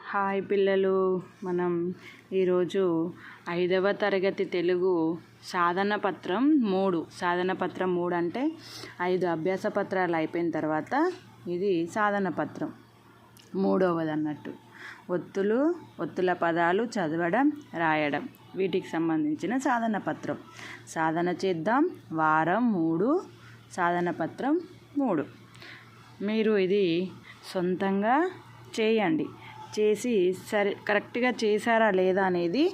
Hi పిల్లలు, మనం ఈరోజు 5వ తరగతి తెలుగు సాధన పత్రం 3 అంటే 5 అభ్యాస పత్రాలు అయిపోయిన తర్వాత ఇది సాధన పత్రం 3వది అన్నట్టు. ఒత్తుల పదాలు చదవడం, రాయడం, వీటికి సంబంధించిన సాధన పత్రం. సాధన చేద్దాం. వారం 3, సాధన పత్రం 3. మీరు ఇది సొంతంగా చేయండి. చేసి కరెక్ట్గా చేశారా లేదా అనేది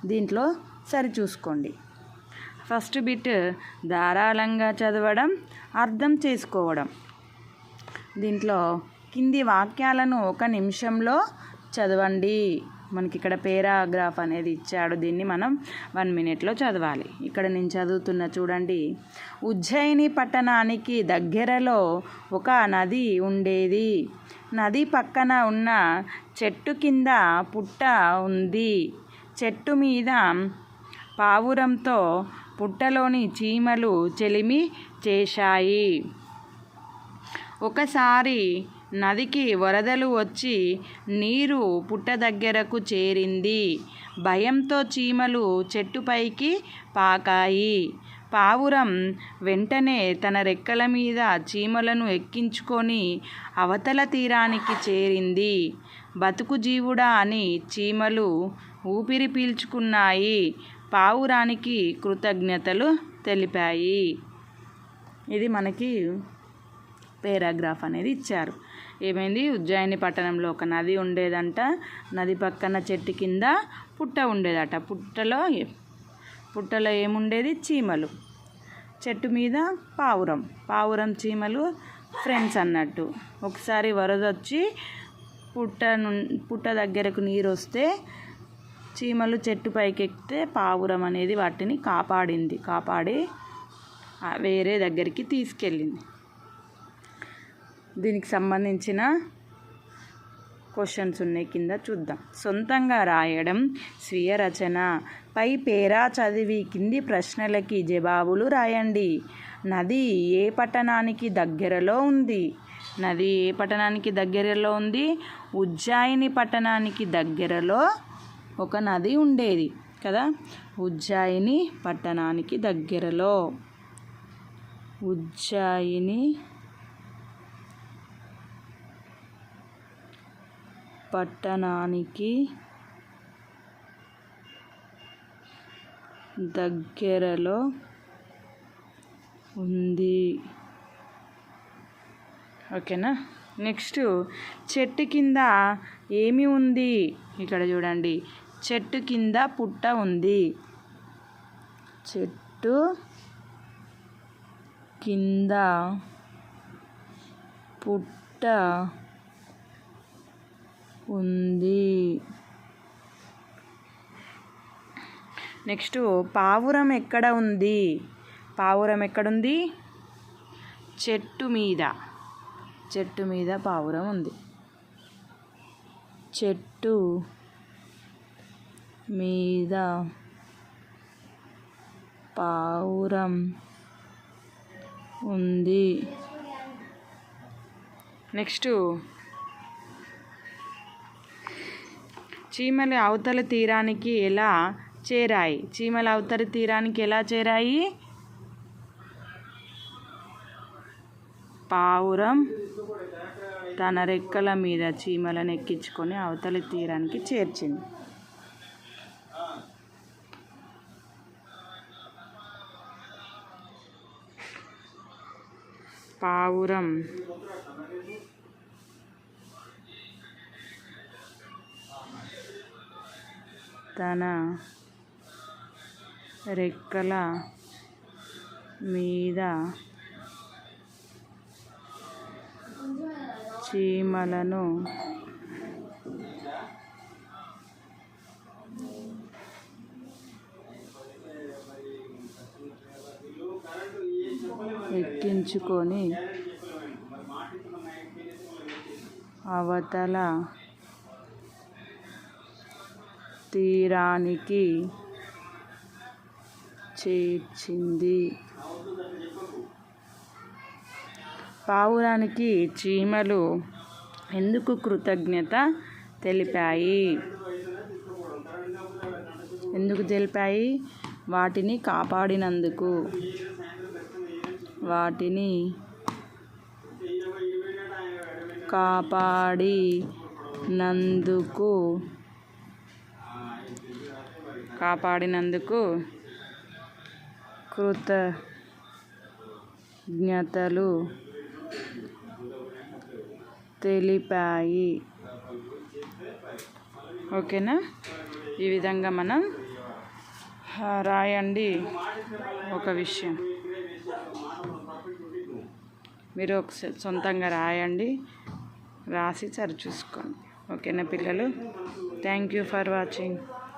దీంట్లో సరిచూసుకోండి. ఫస్ట్ బిట్ ధారాళంగా చదవడం, అర్థం చేసుకోవడం. దీంట్లో కింది వాక్యాలను 1 నిమిషంలో చదవండి. మనకి ఇక్కడ పేరాగ్రాఫ్ అనేది ఇచ్చాడు, దీన్ని మనం 1 మినిట్లో చదవాలి. ఇక్కడ నేను చదువుతున్నా చూడండి. ఉజ్జయిని పట్టణానికి దగ్గరలో ఒక నది ఉండేది. నది పక్కన ఉన్న చెట్టు కింద పుట్ట ఉంది. చెట్టు మీద పావురంతో పుట్టలోని చీమలు చెలిమి చేశాయి. ఒకసారి నదికి వరదలు వచ్చి నీరు పుట్ట దగ్గరకు చేరింది. భయంతో చీమలు చెట్టుపైకి పాకాయి. పావురం వెంటనే తన రెక్కల మీద చీమలను ఎక్కించుకొని అవతల తీరానికి చేరింది. బతుకు జీవుడా అని చీమలు ఊపిరి పీల్చుకున్నాయి. పావురానికి కృతజ్ఞతలు తెలిపాయి. ఇది మనకి పేరాగ్రాఫ్ అనేది ఇచ్చారు. ఏమైంది? ఉజ్జయిని పట్టణంలో ఒక నది ఉండేదంట. నది పక్కన చెట్టు కింద పుట్ట ఉండేదట. పుట్టలో ఏముండేది? చీమలు. చెట్టు మీద పావురం చీమలు ఫ్రెండ్స్ అన్నట్టు. ఒకసారి వరద వచ్చి పుట్ట దగ్గరకు నీరు వస్తే చీమలు చెట్టు పైకి ఎక్కితే పావురం అనేది వాటిని కాపాడి వేరే దగ్గరికి తీసుకెళ్ళింది. దీనికి సంబంధించిన క్వశ్చన్స్ ఉన్నాయి, కింద చూద్దాం. సొంతంగా రాయడం, స్వీయ రచన. పై పేరా చదివి కింది ప్రశ్నలకి జవాబులు రాయండి. నది ఏ పట్టణానికి దగ్గరలో ఉంది? ఉజ్జయిని పట్టణానికి దగ్గరలో ఒక నది ఉండేది కదా. ఉజ్జయిని పట్టణానికి దగ్గరలో ఉంది. ఓకేనా? నెక్స్ట్, చెట్టు కింద ఏమి ఉంది? ఇక్కడ చూడండి, చెట్టు కింద పుట్ట ఉంది. చెట్టు కింద పుట్ట ఉంది. నెక్స్ట్, పావురం ఎక్కడ ఉంది? చెట్టు మీద పావురం ఉంది. చెట్టు మీద పావురం ఉంది. నెక్స్ట్, చీమలు అవతల తీరానికి ఎలా చేరాయి? పావురం తన రెక్కల మీద చీమలను ఎక్కించుకొని అవతలి తీరానికి చేర్చింది. పావురం తన రెక్కల మీద చీమలను ఎక్కించుకొని అవతల తీరానికి చేర్చింది. పావురానికి చీమలు ఎందుకు కృతజ్ఞత తెలిపాయి. ఎందుకు తెలిపాయి? వాటిని కాపాడినందుకు. వాటిని కాపాడినందుకు కృతజ్ఞతలు తెలిపాయి. ఓకేనా? ఈ విధంగా మనం రాయండి. ఒక విషయం మీరు సొంతంగా రాయండి, రాసి సరిచూసుకోండి. ఓకేనా పిల్లలు? Thank you for watching.